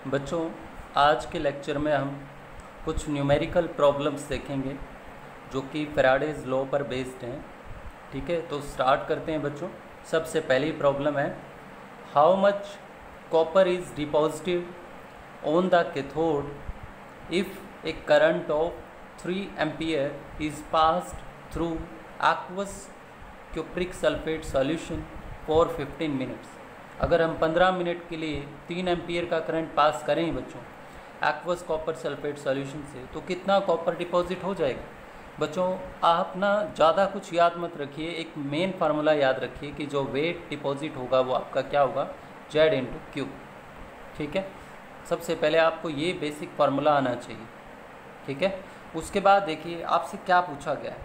बच्चों, आज के लेक्चर में हम कुछ न्यूमेरिकल प्रॉब्लम्स देखेंगे जो कि फैराडेज लॉ पर बेस्ड हैं। ठीक है, तो स्टार्ट करते हैं बच्चों। सबसे पहली प्रॉब्लम है, how much copper is deposited on the cathode if A current of 3 ampere is passed through aqueous cupric sulphate solution for 15 minutes. अगर हम 15 मिनट के लिए 3 एम्पियर का करंट पास करें बच्चों एक्वस कॉपर सल्फेट सॉल्यूशन से, तो कितना कॉपर डिपॉजिट हो जाएगा। बच्चों, आप ना ज़्यादा कुछ याद मत रखिए, एक मेन फार्मूला याद रखिए कि जो वेट डिपॉजिट होगा वो आपका क्या होगा, जेड इंटू क्यू। ठीक है, सबसे पहले आपको ये बेसिक फार्मूला आना चाहिए। ठीक है, उसके बाद देखिए आपसे क्या पूछा गया है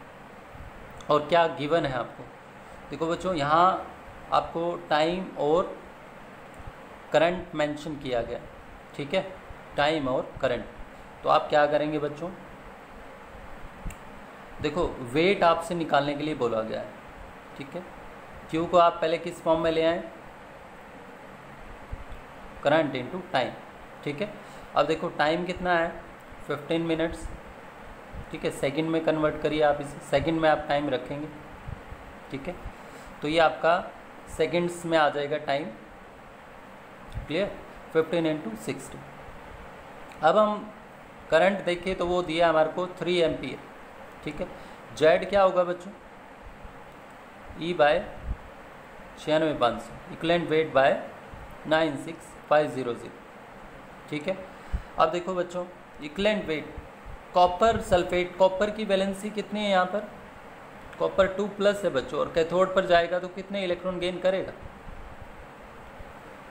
और क्या गिवन है आपको। देखो बच्चों, यहाँ आपको टाइम और करंट मेंशन किया गया। ठीक है, टाइम और करंट। तो आप क्या करेंगे बच्चों, देखो वेट आपसे निकालने के लिए बोला गया है। ठीक है, क्यू को आप पहले किस फॉर्म में ले आए, करंट इनटू टाइम। ठीक है, अब देखो टाइम कितना है, 15 मिनट्स। ठीक है, सेकंड में कन्वर्ट करिए आप इसे, सेकंड में आप टाइम रखेंगे। ठीक है, तो ये आपका सेकंड्स में आ जाएगा टाइम। Clear, 15 into 60। अब हम करंट देखें तो वो दिया हमारे को 3 एम्पियर। ठीक है, जेड क्या होगा बच्चों, ई बाय 96,500 इक्वलेंट वेट बाय 96500। ठीक है, अब देखो बच्चों equivalent weight copper sulphate, copper की वैलेंसी कितनी है यहाँ पर, कॉपर 2+ है बच्चों, और कैथोड पर जाएगा तो कितने इलेक्ट्रॉन गेन करेगा,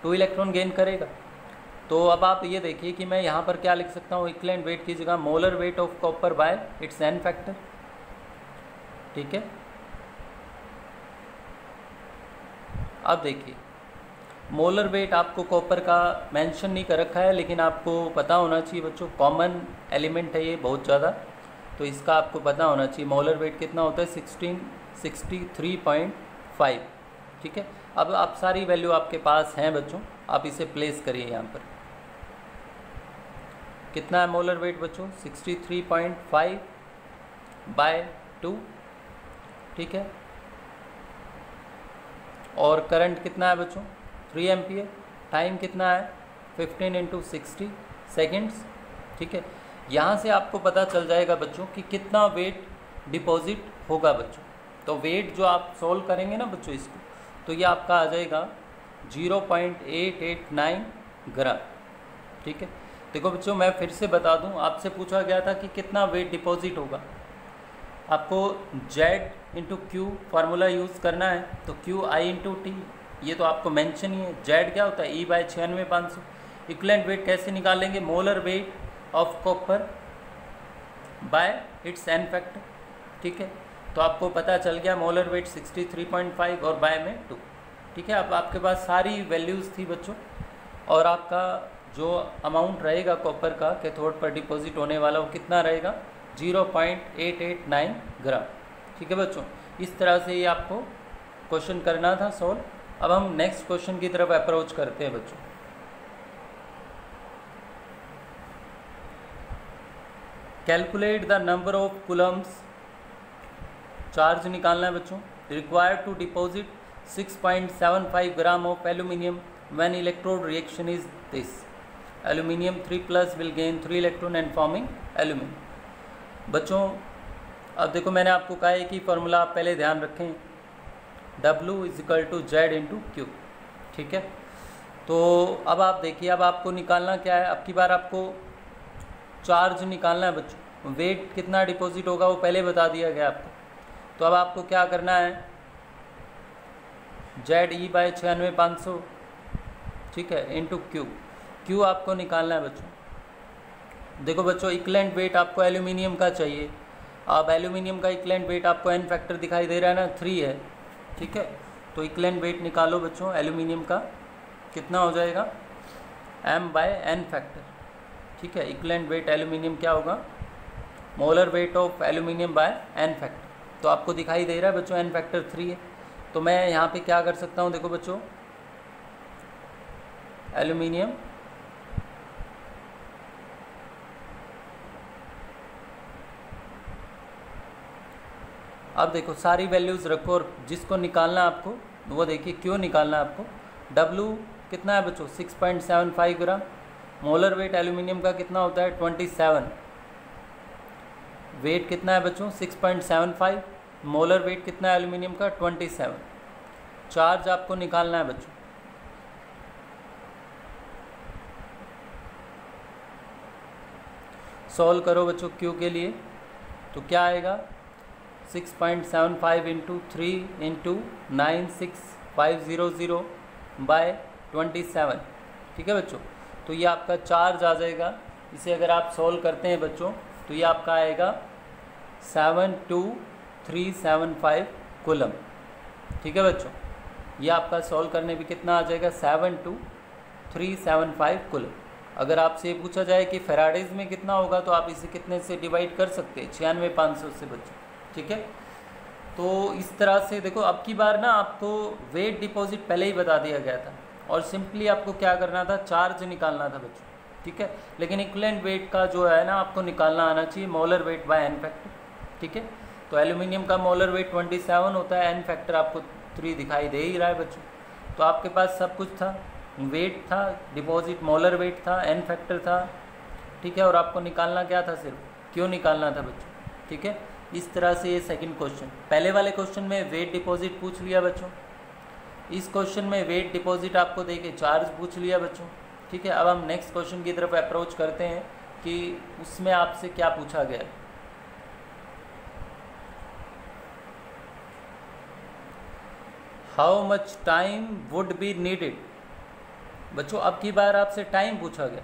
2 इलेक्ट्रॉन गेन करेगा। तो अब आप ये देखिए कि मैं यहाँ पर क्या लिख सकता हूँ, इक्वलेंट वेट की जगह molar weight of copper bye it's an factor. ठीक है, अब देखिए मोलर वेट आपको कॉपर का मेंशन नहीं कर रखा है, लेकिन आपको पता होना चाहिए बच्चों, कॉमन एलिमेंट है ये बहुत ज़्यादा, तो इसका आपको पता होना चाहिए। मोलर वेट कितना होता है, 1663.5। ठीक है, अब आप सारी वैल्यू आपके पास हैं बच्चों, आप इसे प्लेस करिए यहाँ पर। कितना है मोलर वेट बच्चों, 63.5 बाय 2। ठीक है, और करंट कितना है बच्चों, 3 एम्पियर। टाइम कितना है, 15 इंटू 60 सेकेंड्स। ठीक है, यहाँ से आपको पता चल जाएगा बच्चों कि कितना वेट डिपॉजिट होगा बच्चों। तो वेट जो आप सॉल्व करेंगे ना बच्चों इसको, तो ये आपका आ जाएगा 0.889 ग्राम। ठीक है, देखो बच्चों मैं फिर से बता दूं, आपसे पूछा गया था कि कितना वेट डिपॉजिट होगा, आपको Z into Q formula use करना है। तो क्यू आई इंटू टी, ये तो आपको मेंशन ही है। जेड क्या होता है, ई बाय 96,500। इक्वलेंट वेट कैसे निकालेंगे, molar weight of copper bye it's an factor. ठीक है, तो आपको पता चल गया मोलर वेट 63.5 और बाय में 2। ठीक है, अब आपके पास सारी वैल्यूज़ थी बच्चों, और आपका जो अमाउंट रहेगा कॉपर का कैथोड पर डिपॉजिट होने वाला वो कितना रहेगा, 0.889 ग्राम। ठीक है बच्चों, इस तरह से ये आपको क्वेश्चन करना था सॉल्व। अब हम नेक्स्ट क्वेश्चन की तरफ अप्रोच करते हैं बच्चों। Calculate the number of coulombs, charge निकालना है बच्चों, required to deposit 6.75 gram of aluminium when electrode reaction is this. Aluminium 3+ will gain 3 electron and forming aluminium. बच्चों अब देखो मैंने आपको कहा है कि फार्मूला आप पहले ध्यान रखें, W = Z इंटू क्यू। ठीक है, तो अब आप देखिए, अब आपको निकालना क्या है, अब की बार आपको चार्ज निकालना है बच्चों। वेट कितना डिपॉजिट होगा वो पहले बता दिया गया आपको। तो अब आपको क्या करना है, जेड ई बाय 96,500। ठीक है, इंटू क्यू, क्यू आपको निकालना है बच्चों। देखो बच्चों इक्वलेंट वेट आपको एल्यूमिनियम का चाहिए। अब एल्यूमिनियम का इक्वलेंट वेट आपको एन फैक्टर दिखाई दे रहा है ना, 3 है। ठीक है, तो इक्वलेंट वेट निकालो बच्चों एल्यूमिनियम का, कितना हो जाएगा, m बाय एन फैक्टर। ठीक है, इक्वलेंट वेट एल्यूमिनियम क्या होगा, molar weight of aluminium by N factor. तो आपको दिखाई दे रहा है बच्चों एन फैक्टर 3 है। तो मैं यहाँ पे क्या कर सकता हूँ, देखो बच्चों एल्यूमिनियम अब देखो सारी वैल्यूज़ रखो और जिसको निकालना आपको वो देखिए क्यों निकालना आपको। W कितना है बच्चों 6.75 ग्राम। मोलर वेट एल्यूमिनियम का कितना होता है 27। वेट कितना है बच्चों 6.75। मोलर वेट कितना है एल्यूमिनियम का 27। चार्ज आपको निकालना है बच्चों। सॉल्व करो बच्चों Q के लिए, तो क्या आएगा 6.75 इंटू 3 इंटू 96500 बाय 27। ठीक है बच्चों, तो ये आपका चार्ज आ जाएगा। इसे अगर आप सॉल्व करते हैं बच्चों तो ये आपका आएगा 72375 कूलम। ठीक है बच्चों, ये आपका सॉल्व करने भी कितना आ जाएगा 72375 कूलम। अगर आपसे पूछा जाए कि फेराडेज में कितना होगा तो आप इसे कितने से डिवाइड कर सकते हैं 96500 से बच्चों। ठीक है, तो इस तरह से देखो अब की बार ना आपको वेट डिपॉजिट पहले ही बता दिया गया था और सिंपली आपको क्या करना था चार्ज निकालना था बच्चों। ठीक है, लेकिन इक्विवेलेंट वेट का जो है ना आपको निकालना आना चाहिए molar weight by N factor. ठीक है, तो एल्यूमिनियम का मोलर वेट 27 होता है, एन फैक्टर आपको 3 दिखाई दे ही रहा है बच्चों। तो आपके पास सब कुछ था, वेट था, डिपॉजिट मोलर वेट था, एन फैक्टर था। ठीक है, और आपको निकालना क्या था सिर्फ क्यों निकालना था बच्चों। ठीक है, इस तरह से ये सेकंड क्वेश्चन। पहले वाले क्वेश्चन में वेट डिपॉजिट पूछ लिया बच्चों, इस क्वेश्चन में वेट डिपॉजिट आपको देके चार्ज पूछ लिया बच्चों। ठीक है, अब हम नेक्स्ट क्वेश्चन की तरफ अप्रोच करते हैं कि उसमें आपसे क्या पूछा गया। How much time would be needed. बच्चों अब की बार आपसे टाइम पूछा गया।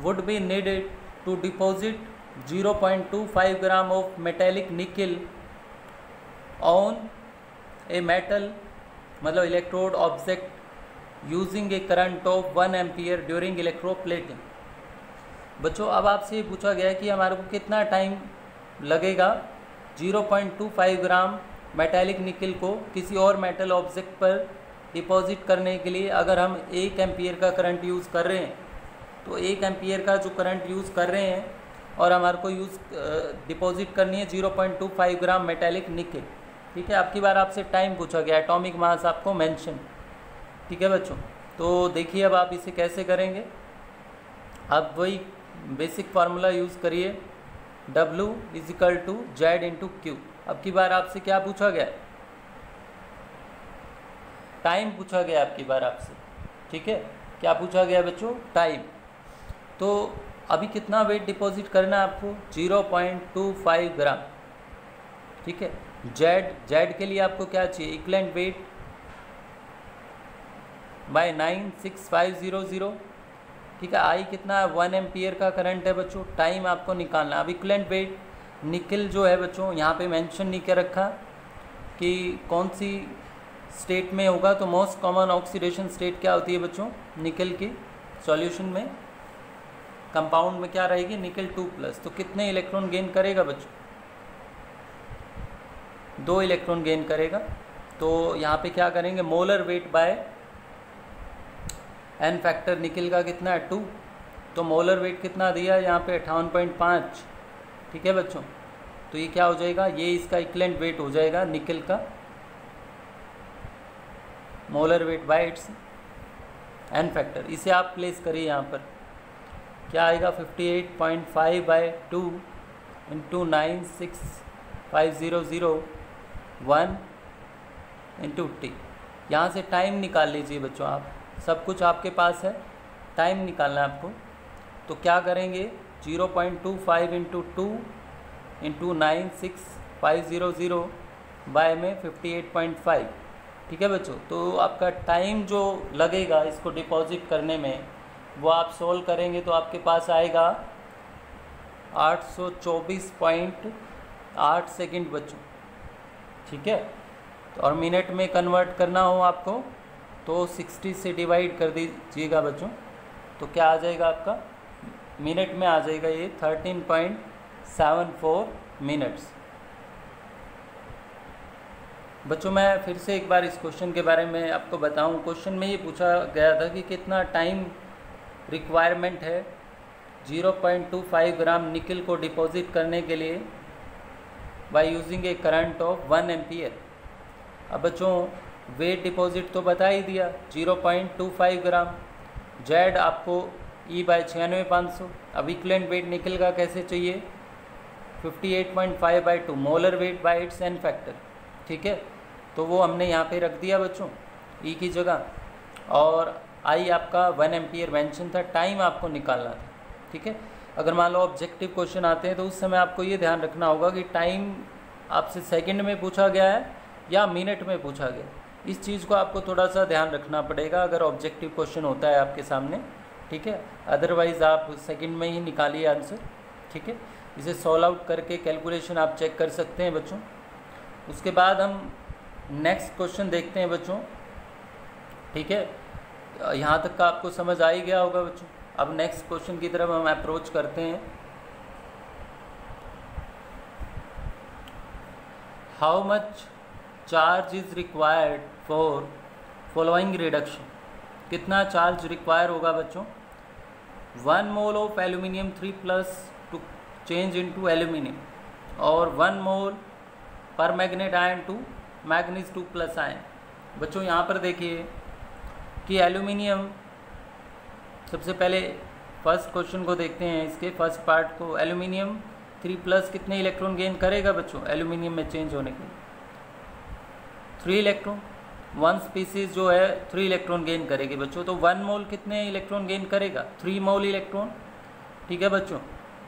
Would be needed to deposit 0.25 gram of metallic nickel on a metal मतलब electrode object using a current of 1 ampere during electroplating. बच्चों अब आपसे ये पूछा गया है कि हमारे को कितना टाइम लगेगा 0.25 ग्राम मेटेलिक निकल को किसी और मेटल ऑब्जेक्ट पर डिपॉजिट करने के लिए। अगर हम 1 एम्पियर का करंट यूज़ कर रहे हैं तो 1 एम्पियर का जो करंट यूज़ कर रहे हैं और हमारे को डिपॉजिट करनी है 0.25 ग्राम मेटेलिक निकल। ठीक है, आपकी बार आपसे टाइम पूछा गया, एटॉमिक मास आपको मेंशन। ठीक है बच्चों, तो देखिए अब आप इसे कैसे करेंगे। आप वही बेसिक फार्मूला यूज़ करिए, W = Z × Q। अब की बार आपसे क्या पूछा गया, टाइम पूछा गया आपकी बार आपसे। ठीक है, क्या पूछा गया बच्चों, टाइम। तो अभी कितना वेट डिपॉजिट करना है आपको 0.25 ग्राम। ठीक है, जेड के लिए आपको क्या चाहिए इक्विवेलेंट वेट बाय 96500। ठीक है, आई कितना है 1 एम्पियर का करंट है बच्चों। टाइम आपको निकालना। अब इक्विवेलेंट वेट निकल जो है बच्चों यहाँ पे मेंशन नहीं कर रखा कि कौन सी स्टेट में होगा। तो मोस्ट कॉमन ऑक्सीडेशन स्टेट क्या होती है बच्चों निकल की सॉल्यूशन में, कंपाउंड में क्या रहेगी निकल 2+। तो कितने इलेक्ट्रॉन गेन करेगा बच्चों 2 इलेक्ट्रॉन गेन करेगा। तो यहाँ पे क्या करेंगे molar weight by N factor nickel का कितना है 2। तो मोलर वेट कितना दिया यहाँ पे 58.5। ठीक है बच्चों, तो ये क्या हो जाएगा, ये इसका इक्विवेलेंट वेट हो जाएगा निकल का molar weight bye it's an factor. इसे आप प्लेस करिए यहाँ पर, क्या आएगा 58.5/2 × 96500 1 × T। यहाँ से टाइम निकाल लीजिए बच्चों, आप सब कुछ आपके पास है, टाइम निकालना है आपको। तो क्या करेंगे 0.25 × 2 × 96500 बाय में 58.5। ठीक है बच्चों, तो आपका टाइम जो लगेगा इसको डिपॉजिट करने में वो आप सोल्व करेंगे तो आपके पास आएगा 824.8 सेकंड बच्चों। ठीक है, तो और मिनट में कन्वर्ट करना हो आपको तो 60 से डिवाइड कर दीजिएगा बच्चों। तो क्या आ जाएगा आपका मिनट में आ जाएगा ये 13.74 मिनट्स। बच्चों मैं फिर से एक बार इस क्वेश्चन के बारे में आपको बताऊं। क्वेश्चन में ये पूछा गया था कि कितना टाइम रिक्वायरमेंट है 0.25 ग्राम निकल को डिपॉजिट करने के लिए by using a current of 1 ampere. अब बच्चों वेट डिपॉजिट तो बता ही दिया 0.25 ग्राम, जेड आपको E/96,500। अब इक्विवेलेंट वेट निकलेगा कैसे चाहिए 58.5/2 molar weight bye it's an factor. ठीक है, तो वो हमने यहाँ पे रख दिया बच्चों ई की जगह, और आई आपका 1 एम्पियर मेंशन था, टाइम आपको निकालना था। ठीक है, अगर मान लो ऑब्जेक्टिव क्वेश्चन आते हैं तो उस समय आपको ये ध्यान रखना होगा कि टाइम आपसे सेकंड में पूछा गया है या मिनट में पूछा गया, इस चीज़ को आपको थोड़ा सा ध्यान रखना पड़ेगा अगर ऑब्जेक्टिव क्वेश्चन होता है आपके सामने। ठीक है, अदरवाइज़ आप सेकंड में ही निकालिए आंसर। ठीक है, इसे सॉल्व आउट करके कैलकुलेशन आप चेक कर सकते हैं बच्चों। उसके बाद हम नेक्स्ट क्वेश्चन देखते हैं बच्चों। ठीक है, यहाँ तक का आपको समझ आ ही गया होगा बच्चों। अब नेक्स्ट क्वेश्चन की तरफ हम अप्रोच करते हैं। How much charge is required for following reduction. कितना चार्ज रिक्वायर होगा बच्चों 1 mole of aluminium 3+ to change into aluminium, और 1 mole permanganate ion to manganese 2+ ion. बच्चों यहाँ पर देखिए कि एल्यूमिनियम, सबसे पहले फर्स्ट क्वेश्चन को देखते हैं, इसके फर्स्ट पार्ट को। एल्यूमिनियम 3+ कितने इलेक्ट्रॉन गेन करेगा बच्चों एल्यूमिनियम में चेंज होने के लिए 3 इलेक्ट्रॉन। 1 स्पीसीज जो है 3 इलेक्ट्रॉन गेन करेगी बच्चों, तो 1 मोल कितने इलेक्ट्रॉन गेन करेगा 3 मोल इलेक्ट्रॉन। ठीक है बच्चों,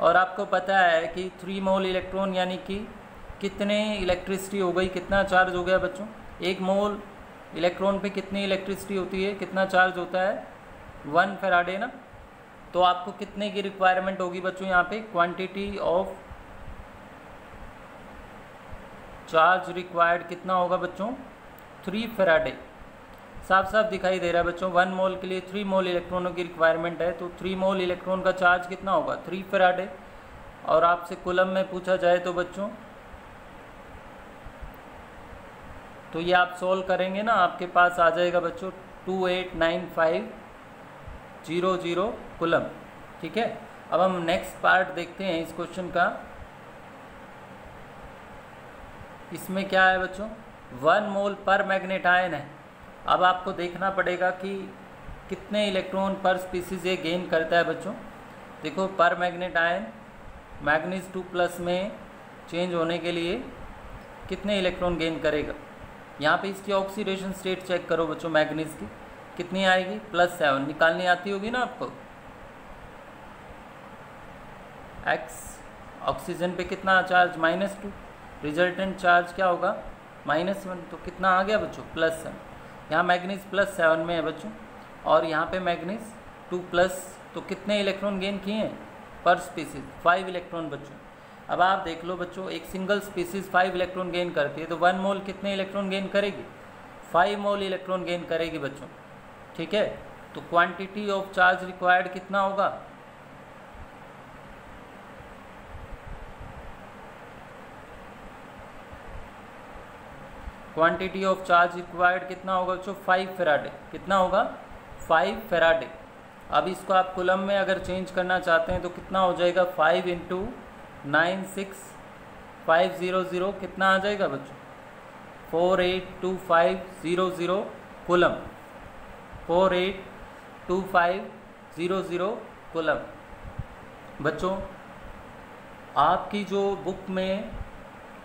और आपको पता है कि 3 मोल इलेक्ट्रॉन यानी कि कितने इलेक्ट्रिसिटी हो गई, कितना चार्ज हो गया बच्चों। 1 मोल इलेक्ट्रॉन पे कितनी इलेक्ट्रिसिटी होती है, कितना चार्ज होता है 1 फैराडे ना। तो आपको कितने की रिक्वायरमेंट होगी बच्चों यहाँ पे, क्वांटिटी ऑफ चार्ज रिक्वायर्ड कितना होगा बच्चों 3 फैराडे। साफ साफ दिखाई दे रहा है बच्चों 1 मोल के लिए 3 मोल इलेक्ट्रॉनों की रिक्वायरमेंट है, तो 3 मोल इलेक्ट्रॉन का चार्ज कितना होगा 3 फैराडे। और आपसे कूलम में पूछा जाए तो बच्चों, तो ये आप सोल्व करेंगे ना, आपके पास आ जाएगा बच्चों 289500 कूलम। ठीक है, अब हम नेक्स्ट पार्ट देखते हैं इस क्वेश्चन का। इसमें क्या है बच्चों 1 मोल पर मैग्नेट आयन है। अब आपको देखना पड़ेगा कि कितने इलेक्ट्रॉन पर स्पीसीज ये गेन करता है बच्चों। देखो पर मैग्नेट आयन मैग्नीज 2+ में चेंज होने के लिए कितने इलेक्ट्रॉन गेन करेगा। यहाँ पे इसकी ऑक्सीडेशन स्टेट चेक करो बच्चों, मैग्नीज की कितनी आएगी +7। निकालनी आती होगी ना आपको। X ऑक्सीजन पे कितना चार्ज -2, रिजल्टेंट चार्ज क्या होगा -1, तो कितना आ गया बच्चों +7। यहाँ मैग्नीज +7 में है बच्चों, और यहाँ पे मैग्नीज 2+, तो कितने इलेक्ट्रॉन गेन किए हैं पर स्पीसीज 5 इलेक्ट्रॉन बच्चों। अब आप देख लो बच्चों, एक सिंगल स्पीसीज 5 इलेक्ट्रॉन गेन करती है, तो 1 मोल कितने इलेक्ट्रॉन गेन करेगी 5 मोल इलेक्ट्रॉन गेन करेगी बच्चों। ठीक है, तो क्वांटिटी ऑफ चार्ज रिक्वायर्ड कितना होगा क्वांटिटी ऑफ चार्ज रिक्वायर्ड कितना होगा बच्चों 5 फैराडे। कितना होगा 5 फैराडे। अब इसको आप कूलम में अगर चेंज करना चाहते हैं तो कितना हो जाएगा 5 × 96500 कितना आ जाएगा बच्चों 482500 कूलम। 482500 कूलम। बच्चों आपकी जो बुक में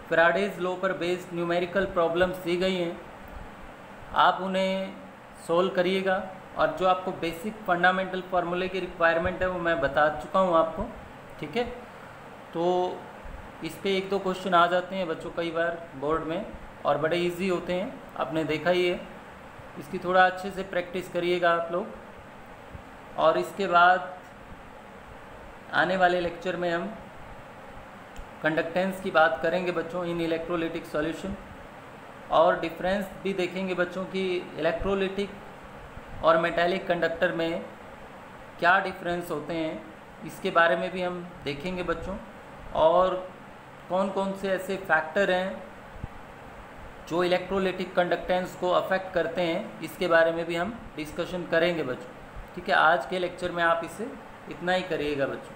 फैराडेज लॉ पर बेस्ड न्यूमेरिकल प्रॉब्लम्स दी गई हैं, आप उन्हें सोल्व करिएगा, और जो आपको बेसिक फंडामेंटल फार्मूले की रिक्वायरमेंट है वो मैं बता चुका हूँ आपको। ठीक है, तो इस पे 1-2 क्वेश्चन आ जाते हैं बच्चों कई बार बोर्ड में, और बड़े इजी होते हैं, आपने देखा ही है। इसकी थोड़ा अच्छे से प्रैक्टिस करिएगा आप लोग। और इसके बाद आने वाले लेक्चर में हम कंडक्टेंस की बात करेंगे बच्चों इन इलेक्ट्रोलिटिक सॉल्यूशन, और डिफरेंस भी देखेंगे बच्चों कि इलेक्ट्रोलिटिक और मेटालिक कंडक्टर में क्या डिफरेंस होते हैं, इसके बारे में भी हम देखेंगे बच्चों। और कौन कौन से ऐसे फैक्टर हैं जो इलेक्ट्रोलिटिक कंडक्टेंस को अफेक्ट करते हैं, इसके बारे में भी हम डिस्कशन करेंगे बच्चों। ठीक है, आज के लेक्चर में आप इसे इतना ही करिएगा बच्चों।